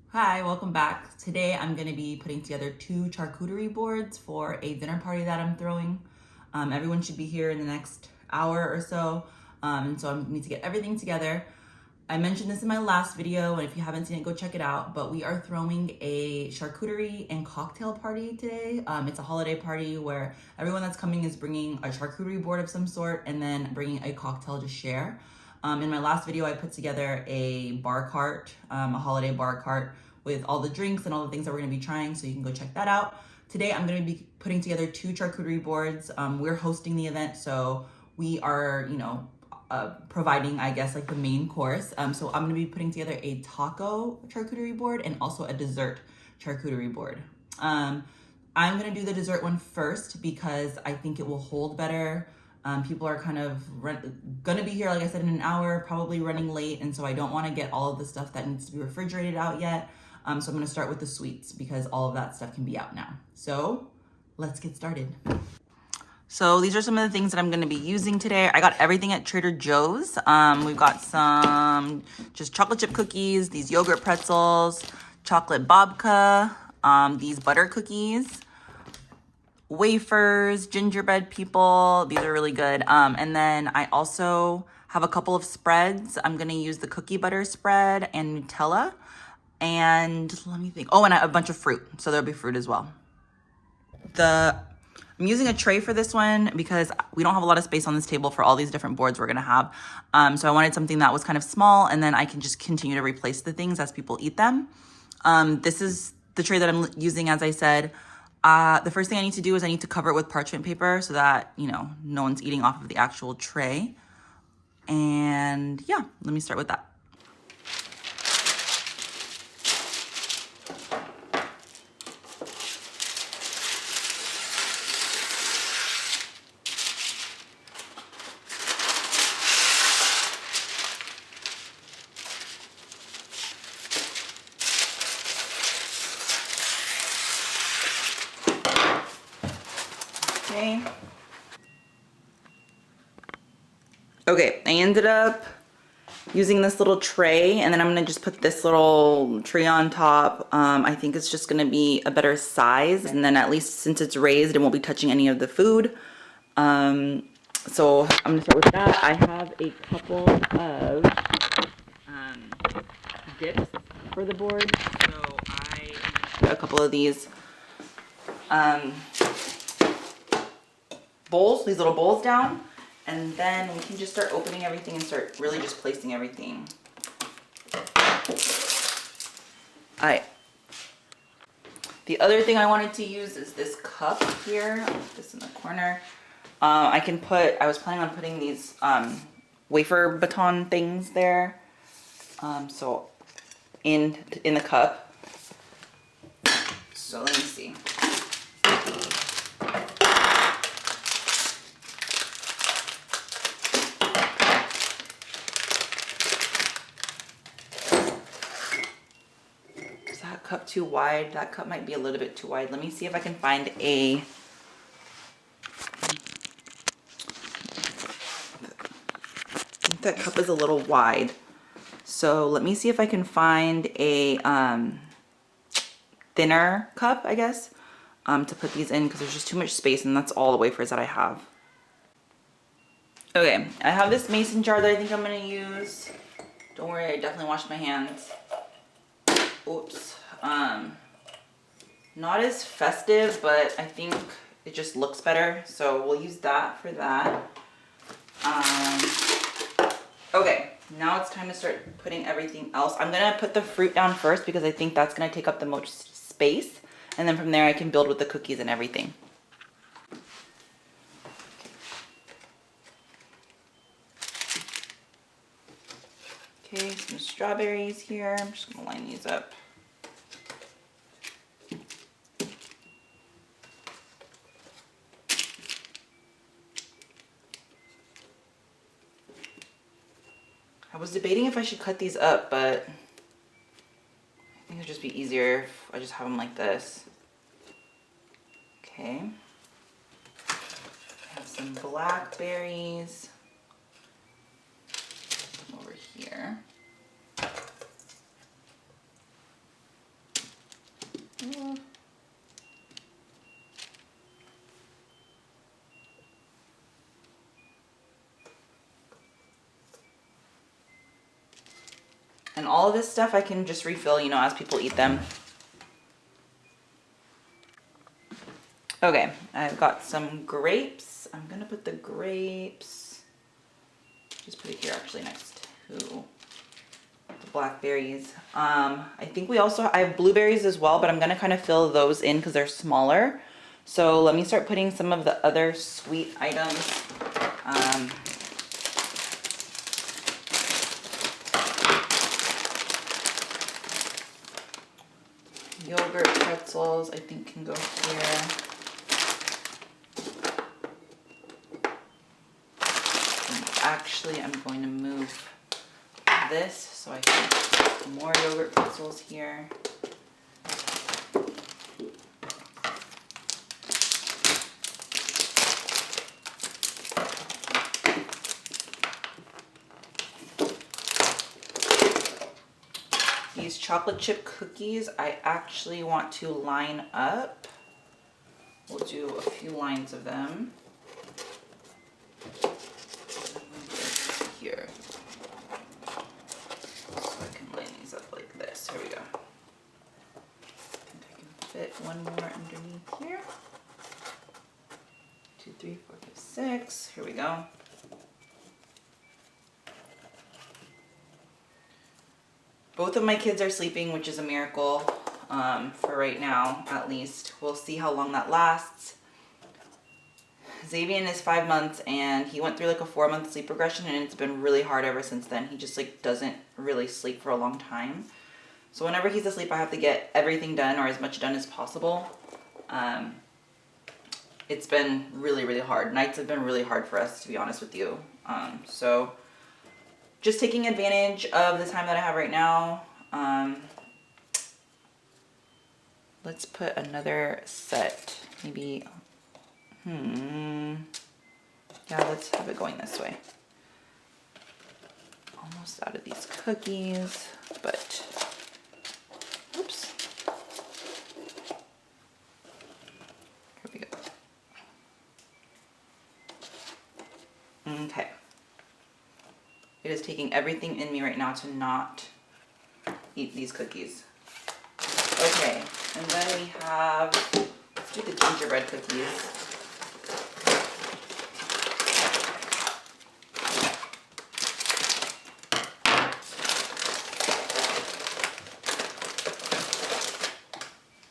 Hi, welcome back. Today I'm going to be putting together 2 charcuterie boards for a dinner party that I'm throwing. Everyone should be here in the next hour or so, and so I need to get everything together. I mentioned this in my last video, and if you haven't seen it, go check it out. But we are throwing a charcuterie and cocktail party today. It's a holiday party where everyone that's coming is bringing a charcuterie board of some sort and then bringing a cocktail to share. In my last video, I put together a bar cart, a holiday bar cart with all the drinks and all the things that we're gonna be trying, so you can go check that out. Today, I'm gonna be putting together 2 charcuterie boards. We're hosting the event, so we are, providing, I guess, like the main course. So I'm gonna be putting together a taco charcuterie board and also a dessert charcuterie board. I'm gonna do the dessert one first because I think it will hold better. People are kind of gonna be here, like I said, in an hour, probably running late, and so I don't want to get all of the stuff that needs to be refrigerated out yet. So I'm gonna start with the sweets because all of that stuff can be out now. So let's get started. So these are some of the things that I'm gonna be using today. I got everything at Trader Joe's. We've got some just chocolate chip cookies, these yogurt pretzels, chocolate babka, these butter cookies, wafers, gingerbread people. These are really good. And then I also have a couple of spreads. I'm gonna use the cookie butter spread and Nutella. And let me think. Oh, and a bunch of fruit. So there'll be fruit as well. I'm using a tray for this one because we don't have a lot of space on this table for all these different boards we're gonna have. So I wanted something that was kind of small, and then I can just continue to replace the things as people eat them. This is the tray that I'm using, as I said. The first thing I need to do is I need to cover it with parchment paper so that, no one's eating off of the actual tray. And yeah, let me start with that. Okay, I ended up using this little tray, and then I'm gonna just put this little tree on top. I think it's just gonna be a better size, and then at least since it's raised, it won't be touching any of the food. So I'm gonna start with that. I have a couple of dips for the board. So I put a couple of these bowls, these little bowls down, and then we can just start opening everything and start really just placing everything. Alright. The other thing I wanted to use is this cup here. I'll put this in the corner. I was planning on putting these wafer baton things there. So in the cup. So let me see. Is that cup too wide? That cup might be a little bit too wide. Let me see if I can find I think that cup is a little wide. So let me see if I can find a thinner cup, I guess, to put these in because there's just too much space, and that's all the wafers that I have. Okay, I have this mason jar that I think I'm gonna use. Don't worry, I definitely washed my hands. Oops. Not as festive, but I think it just looks better, so we'll use that for that. Okay, now it's time to start putting everything else. I'm gonna put the fruit down first because I think that's gonna take up the most space, and then from there I can build with the cookies and everything. Okay, some strawberries here. I'm just gonna line these up. I was debating if I should cut these up, but I think it'd just be easier if I just have them like this. Okay. I have some blackberries over here. And all of this stuff I can just refill, you know, as people eat them. Okay, I've got some grapes. I'm gonna put the grapes, just put it here actually next to the blackberries. I think I have blueberries as well, but I'm gonna kind of fill those in because they're smaller. So let me start putting some of the other sweet items. Yogurt pretzels, I think, can go here. And actually, I'm going to move this so I can put more yogurt pretzels here. These chocolate chip cookies, I actually want to line up. We'll do a few lines of them. Here. So I can line these up like this. Here we go. I think I can fit one more underneath here. 2, 3, 4, 5, 6. Here we go. Both of my kids are sleeping, which is a miracle for right now, at least. We'll see how long that lasts. Xavier is 5 months, and he went through like a 4-month sleep regression, and it's been really hard ever since then. He just like doesn't really sleep for a long time. So whenever he's asleep, I have to get everything done, or as much done as possible. It's been really, really hard. Nights have been really hard for us, to be honest with you. So just taking advantage of the time that I have right now. Let's put another set. Maybe, yeah, let's have it going this way. Almost out of these cookies, but, oops. Here we go. Okay. It is taking everything in me right now to not eat these cookies. Okay, and then we have, let's do the gingerbread cookies.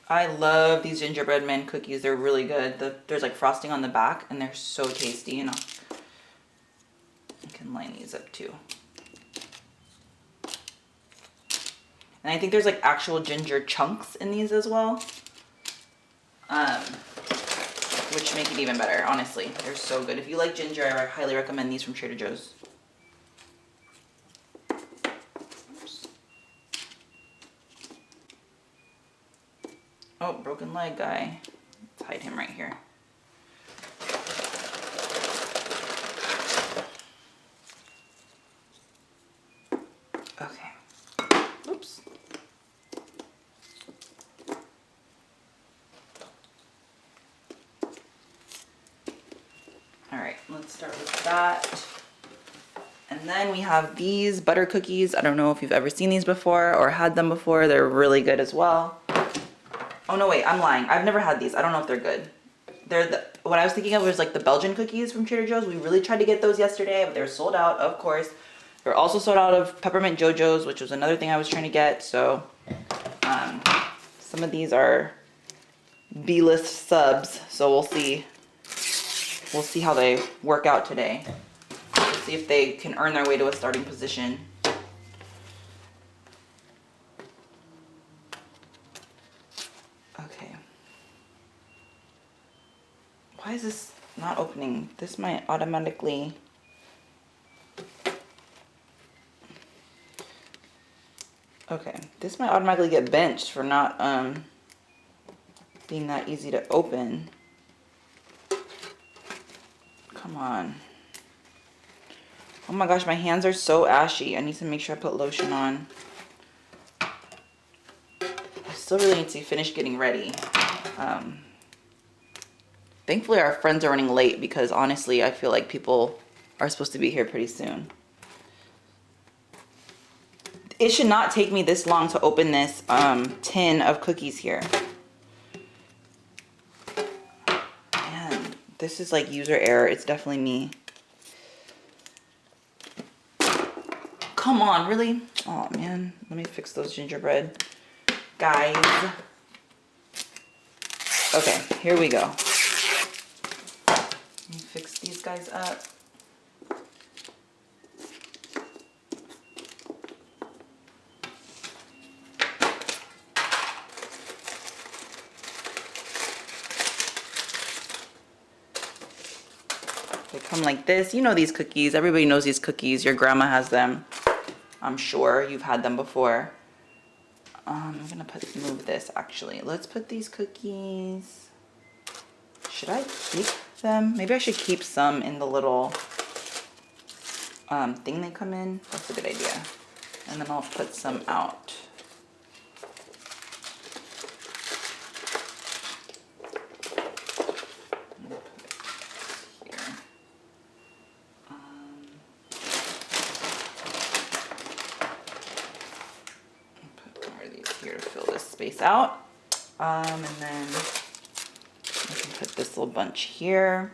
I love these gingerbread man cookies. They're really good. There's like frosting on the back, and they're so tasty. And I can line these up too. And I think there's like actual ginger chunks in these as well, which make it even better, honestly. They're so good. If you like ginger, I highly recommend these from Trader Joe's. Oops. Oh, broken leg guy. Let's hide him right here. Okay. Oops. All right, let's start with that. And then we have these butter cookies. I don't know if you've ever seen these before or had them before. They're really good as well. Oh no, wait, I'm lying. I've never had these. I don't know if they're good. What I was thinking of was like the Belgian cookies from Trader Joe's. We really tried to get those yesterday, but they were sold out, of course. They're also sold out of peppermint JoJo's, which was another thing I was trying to get. So some of these are B-list subs. So we'll see. We'll see how they work out today. We'll see if they can earn their way to a starting position. Okay. Why is this not opening? This might automatically... Okay, this might automatically get benched for not being that easy to open. Come on. Oh my gosh, my hands are so ashy. I need to make sure I put lotion on. I still really need to finish getting ready. Thankfully, our friends are running late because honestly, I feel like people are supposed to be here pretty soon. it should not take me this long to open this tin of cookies here. Man, this is like user error. It's definitely me. Come on, really? Oh man, let me fix those gingerbread guys. Okay, here we go. Let me fix these guys up. They come like this. You know these cookies. Everybody knows these cookies. Your grandma has them. I'm sure you've had them before. I'm gonna move this actually. Let's put these cookies. Should I keep them? Maybe I should keep some in the little thing they come in. That's a good idea. And then I'll put some out. Out and then I can put this little bunch here.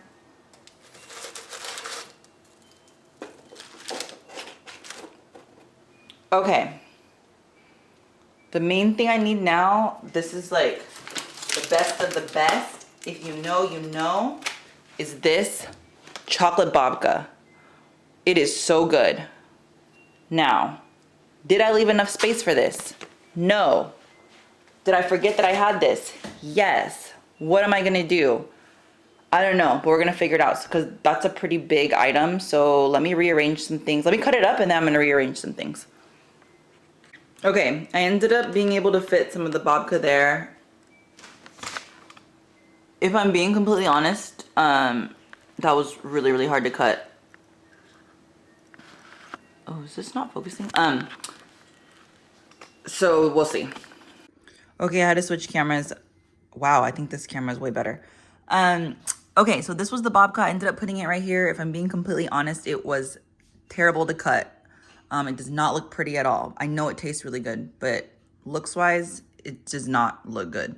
Okay, the main thing I need now, this is like the best of the best, if you know you know, is this chocolate babka. It is so good. Now, did I leave enough space for this? No. Did I forget that I had this? Yes. What am I gonna do? I don't know, but we're gonna figure it out because that's a pretty big item. So let me rearrange some things. Let me cut it up and then I'm gonna rearrange some things. Okay, I ended up being able to fit some of the babka there. If I'm being completely honest, that was really, really hard to cut. Oh, is this not focusing? So we'll see. Okay, I had to switch cameras. Wow, I think this camera is way better. Okay, so this was the babka. I ended up putting it right here. If I'm being completely honest, it was terrible to cut. It does not look pretty at all. I know it tastes really good, but looks-wise, it does not look good.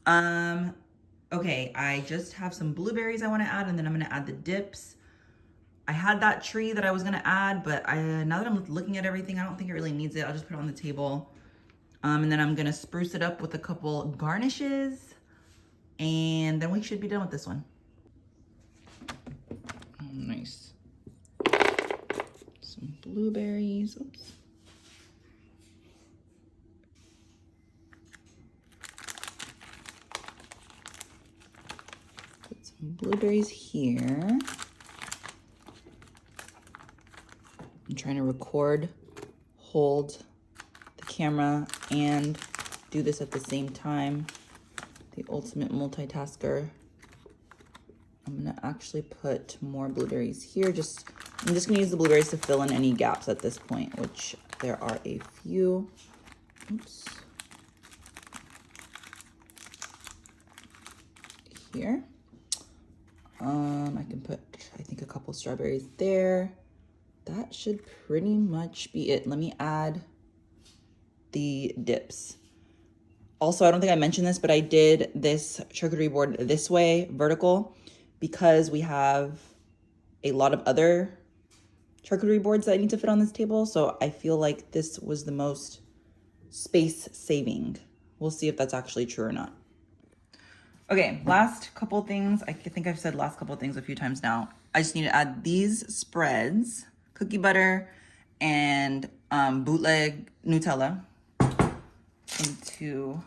Okay, I just have some blueberries I want to add, and then I'm going to add the dips. I had that tree that I was going to add, but now that I'm looking at everything, I don't think it really needs it. I'll just put it on the table. And then I'm gonna spruce it up with a couple garnishes, and then we should be done with this one. Oh, nice. Some blueberries. Oops. Put some blueberries here. I'm trying to record, hold camera and do this at the same time. The ultimate multitasker. I'm gonna actually put more blueberries here. I'm just gonna use the blueberries to fill in any gaps at this point, which there are a few. Oops. Here. I can put, I think, a couple strawberries there. That should pretty much be it. Let me add the dips. Also, I don't think I mentioned this, but I did this charcuterie board this way, vertical, because we have a lot of other charcuterie boards that I need to fit on this table. So I feel like this was the most space saving. We'll see if that's actually true or not. Okay, last couple things. I think I've said last couple things a few times now. I just need to add these spreads, cookie butter and bootleg Nutella into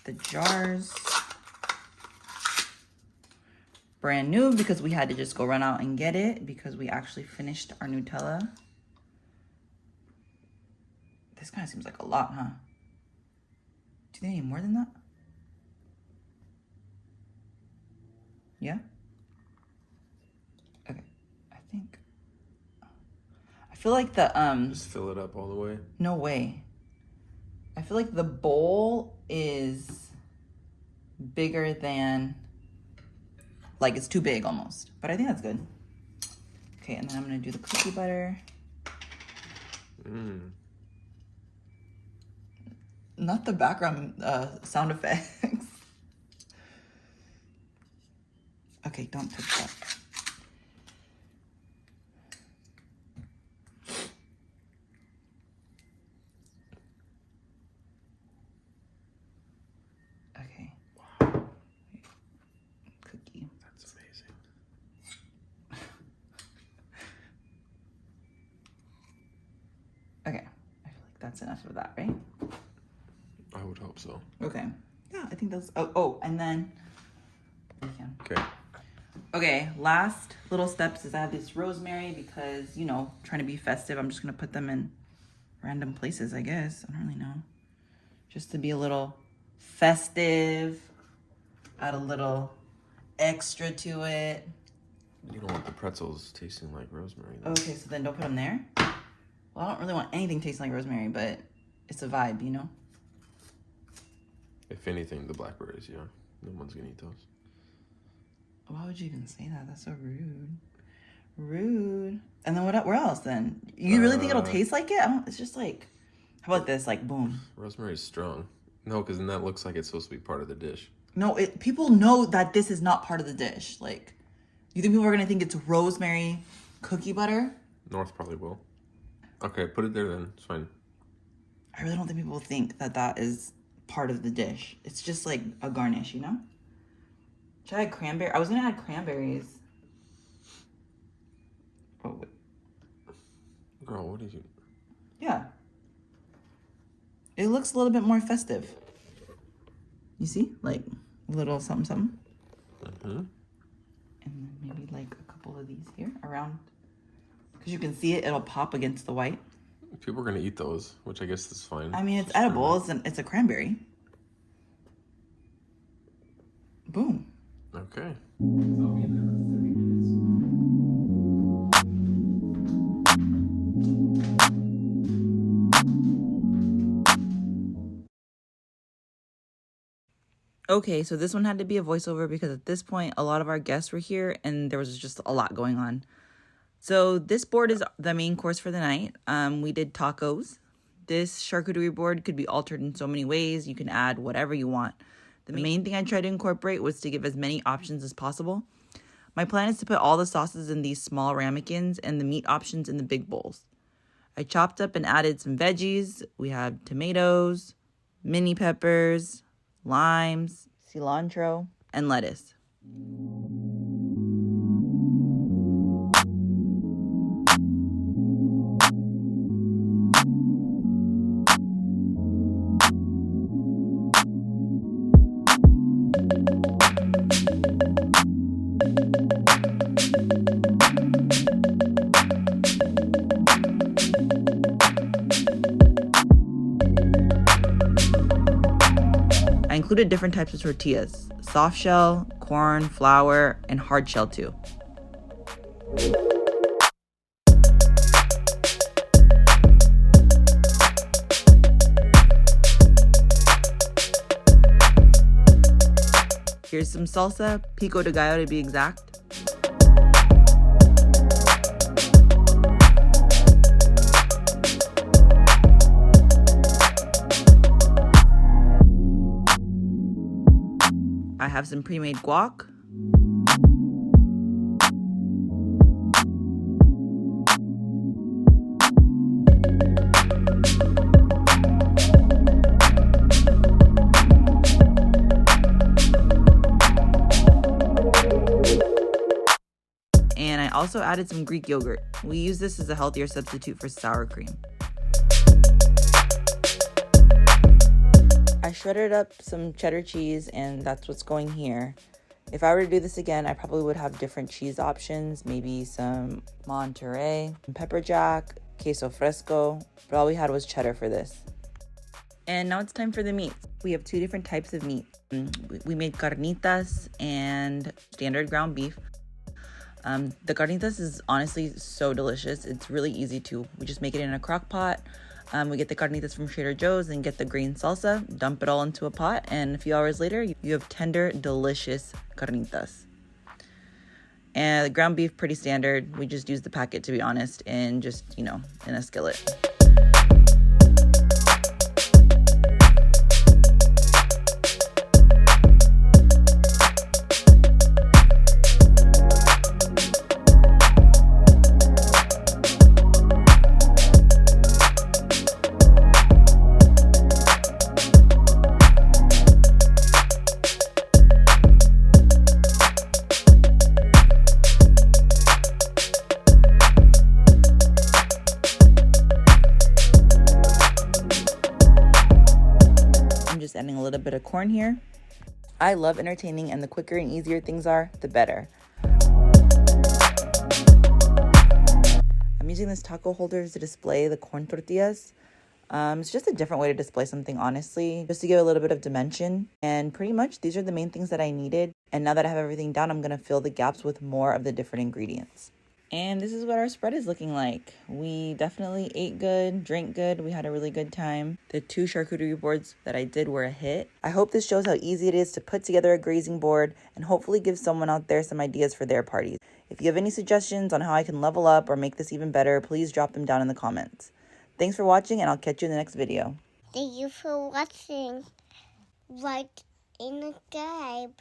the jars. Brand new because we had to just go run out and get it because we actually finished our Nutella. This kind of seems like a lot, huh? Do they need more than that? Yeah? Okay, I think. I feel like the, Just fill it up all the way? No way. I feel like the bowl is bigger than, like it's too big almost, but I think that's good. Okay, and then I'm gonna do the cookie butter. Mm. Not the background sound effects. Okay, don't touch that. Okay. Cookie. That's amazing. Okay, I feel like that's enough of that, right? I would hope so. Okay. Yeah, I think that's. Oh, and then. Okay. Okay, last little steps is I have this rosemary because, you know, trying to be festive. I'm just going to put them in random places, I guess. I don't really know. Just to be a little festive. Add a little extra to it. You don't want the pretzels tasting like rosemary, though. Okay, so then don't put them there. Well, I don't really want anything tasting like rosemary, but it's a vibe, you know? If anything, the blackberries, yeah. No one's gonna eat those. Why would you even say that? That's so rude. Rude. And then where else then? You really think it'll taste like it? It's just like, how about this? Like, boom. Rosemary's strong. No, because then that looks like it's supposed to be part of the dish. No, people know that this is not part of the dish. Like, you think people are gonna think it's rosemary cookie butter? North probably will. Okay, put it there then. It's fine. I really don't think people think that that is part of the dish. It's just like a garnish, you know? Should I add cranberry? I was gonna add cranberries. Oh, wait. Girl, what did you... Yeah. It looks a little bit more festive. You see? Like, a little something, something. Mm-hmm. And then maybe like a couple of these here around. Because you can see it, it'll pop against the white. People are gonna eat those, which I guess is fine. I mean, it's edible. It's a cranberry. Boom. Okay. Okay, so this one had to be a voiceover because at this point, a lot of our guests were here and there was just a lot going on. So this board is the main course for the night. We did tacos. This charcuterie board could be altered in so many ways. You can add whatever you want. The main thing I tried to incorporate was to give as many options as possible. My plan is to put all the sauces in these small ramekins and the meat options in the big bowls. I chopped up and added some veggies. We have tomatoes, mini peppers, limes, cilantro, and lettuce. I included different types of tortillas, soft shell, corn, flour, and hard shell too. Here's some salsa, pico de gallo to be exact. I have some pre-made guac. And I also added some Greek yogurt. We use this as a healthier substitute for sour cream. I shredded up some cheddar cheese and that's what's going here. If I were to do this again, I probably would have different cheese options, maybe some Monterey, pepper jack, queso fresco, but all we had was cheddar for this. And now it's time for the meat. We have two different types of meat. We made carnitas and standard ground beef. The carnitas is honestly so delicious. It's really easy too. We just make it in a crock pot. We get the carnitas from Trader Joe's and get the green salsa, dump it all into a pot, and a few hours later, you have tender, delicious carnitas. And the ground beef, pretty standard. We just use the packet, to be honest, and just, in a skillet. just adding a little bit of corn here. I love entertaining, and the quicker and easier things are, the better. I'm using this taco holder to display the corn tortillas. It's just a different way to display something, honestly, just to give a little bit of dimension. And pretty much these are the main things that I needed. And now that I have everything down, I'm going to fill the gaps with more of the different ingredients. And this is what our spread is looking like. We definitely ate good, drank good. We had a really good time. The 2 charcuterie boards that I did were a hit. I hope this shows how easy it is to put together a grazing board and hopefully give someone out there some ideas for their parties. If you have any suggestions on how I can level up or make this even better, please drop them down in the comments. Thanks for watching, and I'll catch you in the next video. Thank you for watching. Like and subscribe.